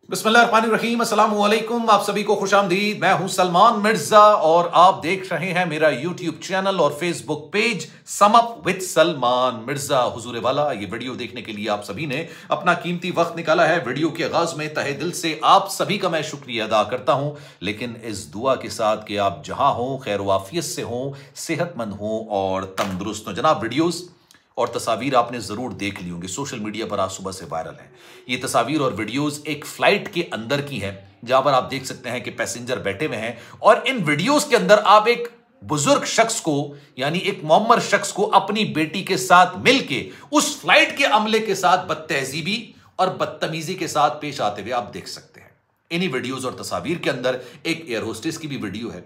बिस्मिल्लाहिर्रहमानिर्रहीम, अस्सलाम वालेकुम। आप सभी को खुशामदीद। मैं हूं सलमान मिर्जा और आप देख रहे हैं मेरा यूट्यूब चैनल और Facebook page sum up with Salman Mirza. हुजूर वाला, ये वीडियो देखने के लिए आप सभी ने अपना कीमती वक्त निकाला है। वीडियो के आगाज में तहे दिल से आप सभी का मैं शुक्रिया अदा करता हूं, लेकिन इस दुआ के साथ कि आप जहां हो खैर वाफियत से हो, सेहतमंद हो और तंदुरुस्त हो। जनाब, वीडियोस और तस्वीर आपने जरूर देख ली होंगी, सोशल मीडिया पर आज सुबह से वायरल है। ये तस्वीर और वीडियोस एक फ्लाइट के अंदर की है, जहां पर आप देख सकते हैं कि पैसेंजर बैठे हुए हैं और इन वीडियोस के अंदर आप एक बुजुर्ग शख्स को, यानी एक मोहम्मद शख्स को अपनी बेटी के साथ मिलके उस फ्लाइट के अमले के साथ बदतहजीबी और बदतमीजी के साथ पेश आते हुए आप देख सकते हैं। इन्हीं वीडियोस और तस्वीर के अंदर एक एयर होस्टेस की भी वीडियो है।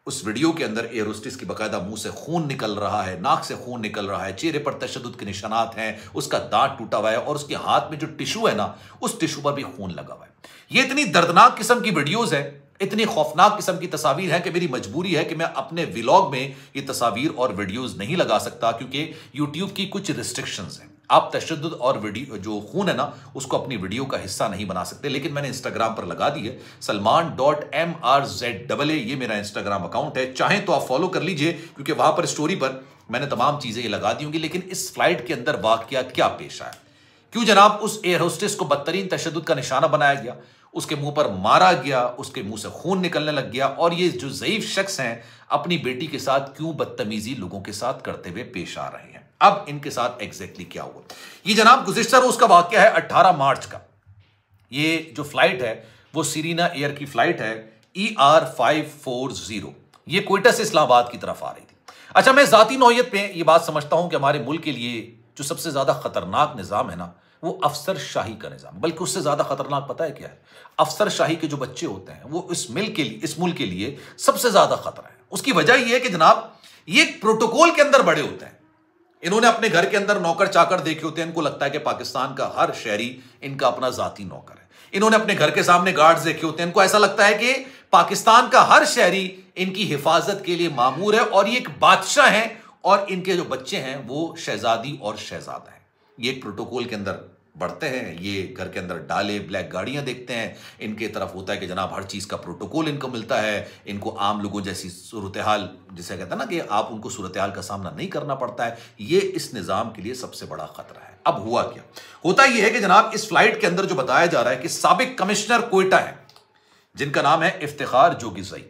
उस वीडियो के अंदर एयर होस्टेस की बकायदा मुंह से खून निकल रहा है, नाक से खून निकल रहा है, चेहरे पर तशद्दुद के निशानात हैं, उसका दांत टूटा हुआ है और उसके हाथ में जो टिश्यू है ना, उस टिश्यू पर भी खून लगा हुआ है। ये इतनी दर्दनाक किस्म की वीडियोस है, इतनी खौफनाक किस्म की तस्वीर है कि मेरी मजबूरी है कि मैं अपने व्लॉग में ये तस्वीर और वीडियोस नहीं लगा सकता, क्योंकि यूट्यूब की कुछ रिस्ट्रिक्शंस हैं। आप तशद्दुद और वीडियो जो खून है ना, उसको अपनी वीडियो का हिस्सा नहीं बना सकते, लेकिन मैंने इंस्टाग्राम पर लगा दी है। salman.mrza ये मेरा इंस्टाग्राम अकाउंट है, चाहें तो आप फॉलो कर लीजिए, क्योंकि वहां पर स्टोरी पर मैंने तमाम चीजें ये लगा दी होंगी। लेकिन इस फ्लाइट के अंदर वाकया क्या पेश आया, क्यों जनाब उस एयर होस्टेस को बदतरीन तशद्दुद का निशाना बनाया गया, उसके मुंह पर मारा गया, उसके मुंह से खून निकलने लग गया, और ये जो ज़ईफ शख्स हैं अपनी बेटी के साथ क्यों बदतमीजी लोगों के साथ करते हुए पेश आ रहे हैं। अब इनके साथ एग्जैक्टली क्या हुआ, ये जनाब गुज़िश्ता रोज का वाकया है, 18 मार्च का। ये जो फ्लाइट है वो सीरीना एयर की फ्लाइट है ER540। ये क्वेटा से इस्लामाबाद की तरफ आ रही थी। अच्छा, मैं जाती नौयत पे ये बात समझता हूं कि हमारे मुल्क के लिए जो सबसे ज्यादा खतरनाक निजाम है ना, वो अफसर शाही का निजाम, बल्कि उससे ज्यादा खतरनाक पता है क्या है? अफसर शाही के जो बच्चे होते हैं वो इस मुल्क के लिए सबसे ज्यादा खतरा है। उसकी वजह यह है कि जनाब ये प्रोटोकॉल के अंदर बड़े होते हैं। इन्होंने अपने घर के अंदर नौकर चाकर देखे होते हैं, इनको लगता है कि पाकिस्तान का हर शहरी इनका अपना जाती नौकर है। इन्होंने अपने घर के सामने गार्ड्स देखे होते हैं, इनको ऐसा लगता है कि पाकिस्तान का हर शहरी इनकी हिफाजत के लिए मामूर है और ये एक बादशाह है और इनके जो बच्चे हैं वो शहजादी और शहजादा है। ये एक प्रोटोकॉल के अंदर बढ़ते हैं, ये घर के अंदर डाले ब्लैक गाड़ियां देखते हैं, इनके तरफ होता है कि जनाब हर चीज़ का प्रोटोकॉल इनको मिलता है, इनको आम लोगों जैसी सूरत हाल, जिसे कहते हैं ना कि आप उनको सूरत हाल का सामना नहीं करना पड़ता है। ये इस निज़ाम के लिए सबसे बड़ा खतरा है। अब हुआ क्या, होता यह है कि जनाब इस फ्लाइट के अंदर जो बताया जा रहा है कि साबिक कमिश्नर क्वेटा है, जिनका नाम है इफ्तिखार जोगिज़ई,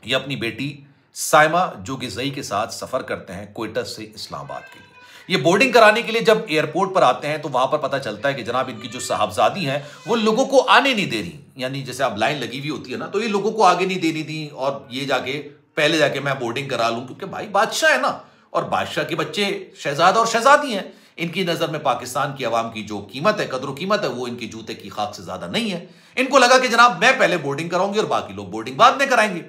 ये अपनी बेटी साइमा जोगिज़ई के साथ सफ़र करते हैं क्वेटा से इस्लामाबाद के लिए। ये बोर्डिंग कराने के लिए जब एयरपोर्ट पर आते हैं तो वहां पर पता चलता है कि जनाब इनकी जो साहबजादी हैं वो लोगों को आने नहीं दे रही, यानी जैसे आप लाइन लगी हुई होती है ना, तो ये लोगों को आगे नहीं देनी थी और ये पहले जाके मैं बोर्डिंग करा लूं, क्योंकि भाई बादशाह है ना, और बादशाह के बच्चे शहजादा और शहजादी हैं। इनकी नजर में पाकिस्तान की आवाम की जो कीमत है, कदर कीमत है, वो इनकी जूते की खाक से ज्यादा नहीं है। इनको लगा कि जनाब मैं पहले बोर्डिंग कराऊंगी और बाकी लोग बोर्डिंग बाद में कराएंगे।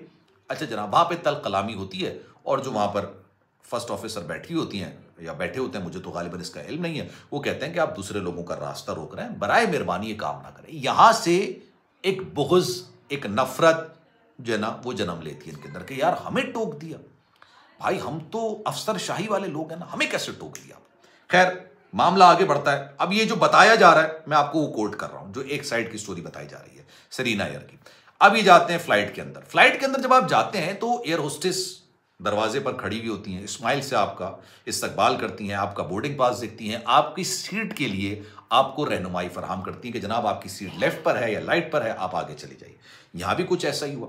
अच्छा जनाब, वहां पर तल कलामी होती है और जो वहां पर फर्स्ट ऑफिसर बैठी होती हैं या बैठे होते हैं, मुझे तो गालिबन इसका इल्म नहीं है, वो कहते हैं कि आप दूसरे लोगों का रास्ता रोक रहे हैं, बराए मेहरबानी ये काम ना करें। यहां से एक बुग़्ज़, एक नफरत जो है ना वो जन्म लेती है इनके अंदर कि यार हमें टोक दिया, भाई हम तो अफसर शाही वाले लोग हैं ना, हमें कैसे टोक दिया। खैर मामला आगे बढ़ता है। अब ये जो बताया जा रहा है, मैं आपको वो कोट कर रहा हूं, जो एक साइड की स्टोरी बताई जा रही है सीरीना एयर की। अब ये जाते हैं फ्लाइट के अंदर। फ्लाइट के अंदर जब आप जाते हैं तो एयर होस्टेस दरवाजे पर खड़ी हुई होती हैं, स्माइल से आपका इस्तकबाल करती हैं, आपका बोर्डिंग पास देखती हैं, आपकी सीट के लिए आपको रहनुमाई फराहम करती हैं कि जनाब आपकी सीट लेफ्ट पर है या राइट पर है, आप आगे चले जाइए। यहां भी कुछ ऐसा ही हुआ,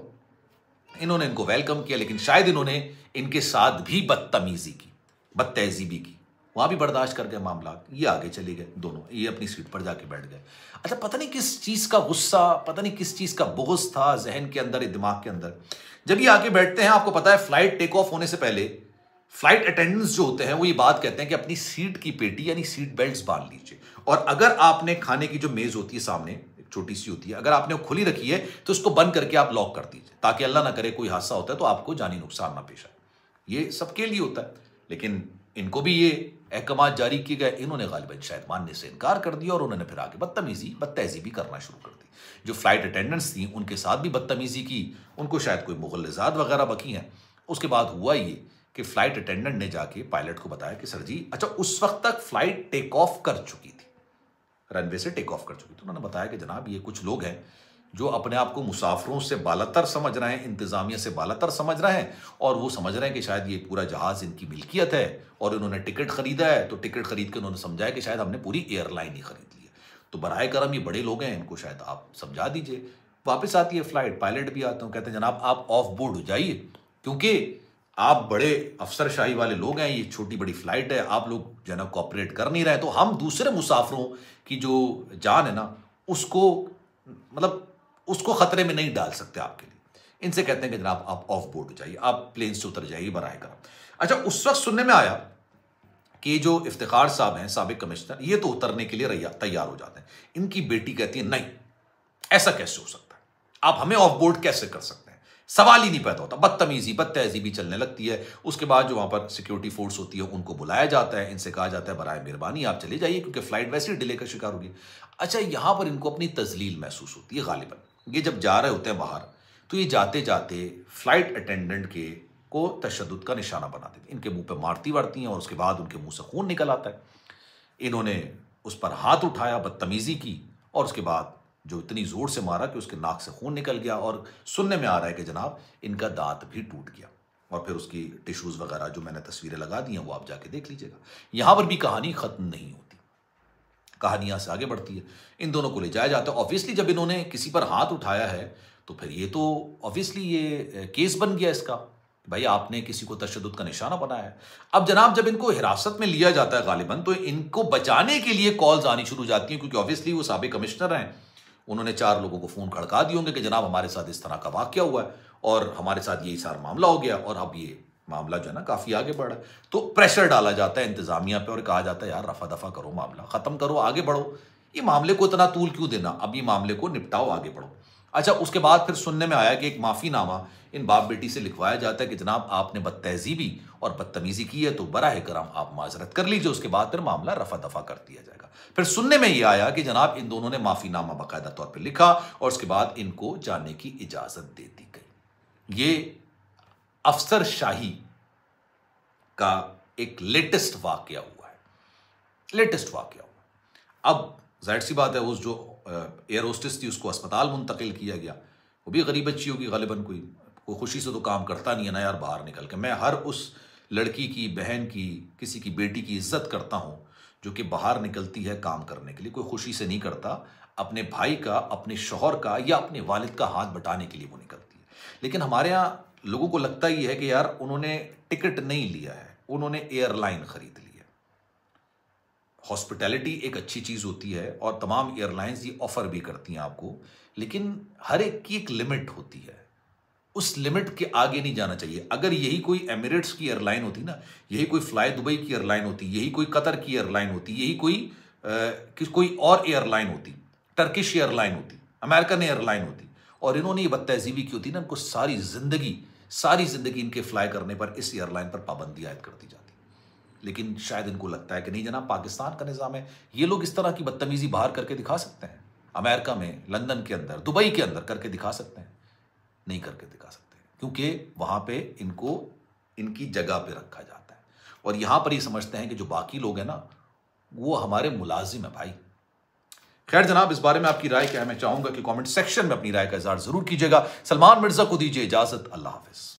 इन्होंने इनको वेलकम किया, लेकिन शायद इन्होंने इनके साथ भी बदतमीजी की, बदतहजीबी की, वहां भी बर्दाश्त कर गए मामला। ये आगे चले गए दोनों, ये अपनी सीट पर जाके बैठ गए। अच्छा, पता नहीं किस चीज का गुस्सा, पता नहीं किस चीज का बुग़्ज़ था जहन के अंदर, दिमाग के अंदर। जब ये आके बैठते हैं, आपको पता है फ्लाइट टेक ऑफ होने से पहले फ्लाइट अटेंडेंट्स जो होते हैं वो ये बात कहते हैं कि अपनी सीट की पेटी यानी सीट बेल्ट बांध लीजिए, और अगर आपने खाने की जो मेज होती है सामने एक छोटी सी होती है, अगर आपने वो खुली रखी है तो उसको बंद करके आप लॉक कर दीजिए, ताकि अल्लाह ना करे कोई हादसा होता है तो आपको जानी नुकसान ना पेश आए। ये सबके लिए होता है, लेकिन इनको भी ये अहकाम जारी किए गए, इन्होंने गालिबन शायद मानने से इनकार कर दिया और उन्होंने फिर आगे बदतहजीबी करना शुरू कर दी। जो फ्लाइट अटेंडेंट्स थी उनके साथ भी बदतमीजी की, उनको शायद कोई मुग़ल्लिज़ात वगैरह बकी हैं। उसके बाद हुआ ये कि फ्लाइट अटेंडेंट ने जाके पायलट को बताया कि सर जी, अच्छा उस वक्त तक फ्लाइट टेक ऑफ कर चुकी थी, रनवे से टेक ऑफ कर चुकी। तो उन्होंने बताया कि जनाब ये कुछ लोग हैं जो अपने आप को मुसाफिरों से बालातर समझ रहे हैं, इंतजामिया से बालातर समझ रहे हैं, और वो समझ रहे हैं कि शायद ये पूरा जहाज इनकी मिल्कियत है और इन्होंने टिकट खरीदा है। तो टिकट खरीद के उन्होंने समझाया कि शायद हमने पूरी एयरलाइन ही खरीद ली है। तो बराए करम ये बड़े लोग हैं, इनको शायद आप समझा दीजिए। वापस आती है फ्लाइट, पायलट भी आते हैं, कहते हैं जनाब आप ऑफ बोर्ड हो जाइए, क्योंकि आप बड़े अफसरशाही वाले लोग हैं, ये छोटी बड़ी फ्लाइट है, आप लोग जो है ना कॉपरेट कर नहीं रहे, तो हम दूसरे मुसाफिरों की जो जान है ना उसको मतलब उसको खतरे में नहीं डाल सकते आपके लिए। इनसे कहते हैं कि जनाब आप ऑफ बोर्ड हो जाइए, आप प्लेन से उतर जाइए बराए करम। अच्छा, उस वक्त सुनने में आया कि जो इफ्तिखार साहब हैं साबिक कमिश्नर, ये तो उतरने के लिए तैयार हो जाते हैं। इनकी बेटी कहती है नहीं, ऐसा कैसे हो सकता है, आप हमें ऑफ बोर्ड कैसे कर सकते हैं, सवाल ही नहीं पैदा होता। बदतमीजी बदतहजीबी चलने लगती है। उसके बाद जो वहां पर सिक्योरिटी फोर्स होती है उनको बुलाया जाता है, इनसे कहा जाता है बराए मेहरबानी आप चले जाइए, क्योंकि फ्लाइट वैसे ही डिले का शिकार होगी। अच्छा, यहां पर इनको अपनी तजलील महसूस होती है। गालिबन ये जब जा रहे होते हैं बाहर, तो ये जाते जाते फ्लाइट अटेंडेंट के को तशद्दुद का निशाना बना देती, इनके मुंह पे मारती वारती हैं, और उसके बाद उनके मुंह से खून निकल आता है। इन्होंने उस पर हाथ उठाया, बदतमीजी की, और उसके बाद जो इतनी जोर से मारा कि उसके नाक से खून निकल गया, और सुनने में आ रहा है कि जनाब इनका दांत भी टूट गया। और फिर उसकी टिश्यूज वगैरह जो मैंने तस्वीरें लगा दी हैं वो आप जाके देख लीजिएगा। यहां पर भी कहानी खत्म नहीं होती, कहानी यहां से आगे बढ़ती है। इन दोनों को ले जाया जाता है। ऑब्वियसली जब इन्होंने किसी पर हाथ उठाया है तो फिर ये तो ऑब्वियसली ये केस बन गया इसका, भाई आपने किसी को तशद्दुद का निशाना बनाया है। अब जनाब जब इनको हिरासत में लिया जाता है गालिबन, तो इनको बचाने के लिए कॉल्स आनी शुरू हो जाती हैं, क्योंकि ऑब्वियसली वो साबिक कमिश्नर हैं। उन्होंने 4 लोगों को फोन खड़का दिए होंगे कि जनाब हमारे साथ इस तरह का वाकया हुआ है और हमारे साथ यही सारा मामला हो गया, और अब ये मामला जो है ना काफी आगे बढ़ा है। तो प्रेशर डाला जाता है इंतजामिया पे और कहा जाता है यार रफा दफा करो, मामला खत्म करो, आगे बढ़ो, ये मामले को इतना तूल क्यों देना, अब ये मामले को निपटाओ, आगे बढ़ो। अच्छा, उसके बाद फिर सुनने में आया कि एक माफीनामा इन बाप बेटी से लिखवाया जाता है कि जनाब आपने बदतहजीबी और बदतमीजी की है तो बराह करम आप माजरत कर लीजिए। उसके बाद फिर मामला रफा दफा कर दिया जाएगा। फिर सुनने में यह आया कि जनाब इन दोनों ने माफीनामा बाकायदा तौर पर लिखा और उसके बाद इनको जाने की इजाजत दे दी गई। ये अफसरशाही का एक लेटेस्ट वाकया हुआ है, लेटेस्ट वाकया हुआ। अब जाहिर सी बात है उस जो एयर होस्टेस थी उसको अस्पताल मुंतकिल किया गया। वो भी गरीब बच्ची होगी गालिबन, कोई खुशी से तो काम करता नहीं है ना यार बाहर निकल के। मैं हर उस लड़की की, बहन की, किसी की बेटी की इज्जत करता हूं जो कि बाहर निकलती है काम करने के लिए, कोई खुशी से नहीं करता, अपने भाई का, अपने शौहर का या अपने वालिद का हाथ बटाने के लिए वो निकलती है। लेकिन हमारे यहाँ लोगों को लगता ही है कि यार उन्होंने टिकट नहीं लिया है, उन्होंने एयरलाइन खरीद ली है। हॉस्पिटैलिटी एक अच्छी चीज होती है और तमाम एयरलाइंस ये ऑफर भी करती हैं आपको, लेकिन हर एक की एक लिमिट होती है, उस लिमिट के आगे नहीं जाना चाहिए। अगर यही कोई एमिरेट्स की एयरलाइन होती ना, यही कोई फ्लाई दुबई की एयरलाइन होती, यही कोई कतर की एयरलाइन होती, यही कोई और एयरलाइन होती, टर्किश एयरलाइन होती, अमेरिकन एयरलाइन होती, और इन्होंने ये बदतहजीबी की होती ना, इनको सारी जिंदगी इनके फ्लाई करने पर इस एयरलाइन पर पाबंदी आयद कर दी जाती। लेकिन शायद इनको लगता है कि नहीं जनाब पाकिस्तान का निज़ाम है, ये लोग इस तरह की बदतमीजी बाहर करके दिखा सकते हैं, अमेरिका में, लंदन के अंदर, दुबई के अंदर करके दिखा सकते हैं, नहीं करके दिखा सकते, क्योंकि वहां पे इनको इनकी जगह पे रखा जाता है। और यहां पर ये समझते हैं कि जो बाकी लोग हैं ना वो हमारे मुलाजिम है भाई। खैर जनाब, इस बारे में आपकी राय क्या है मैं चाहूंगा कि कमेंट सेक्शन में अपनी राय का इजहार जरूर कीजिएगा। सलमान मिर्जा को दीजिए इजाजत, अल्लाह हाफिज।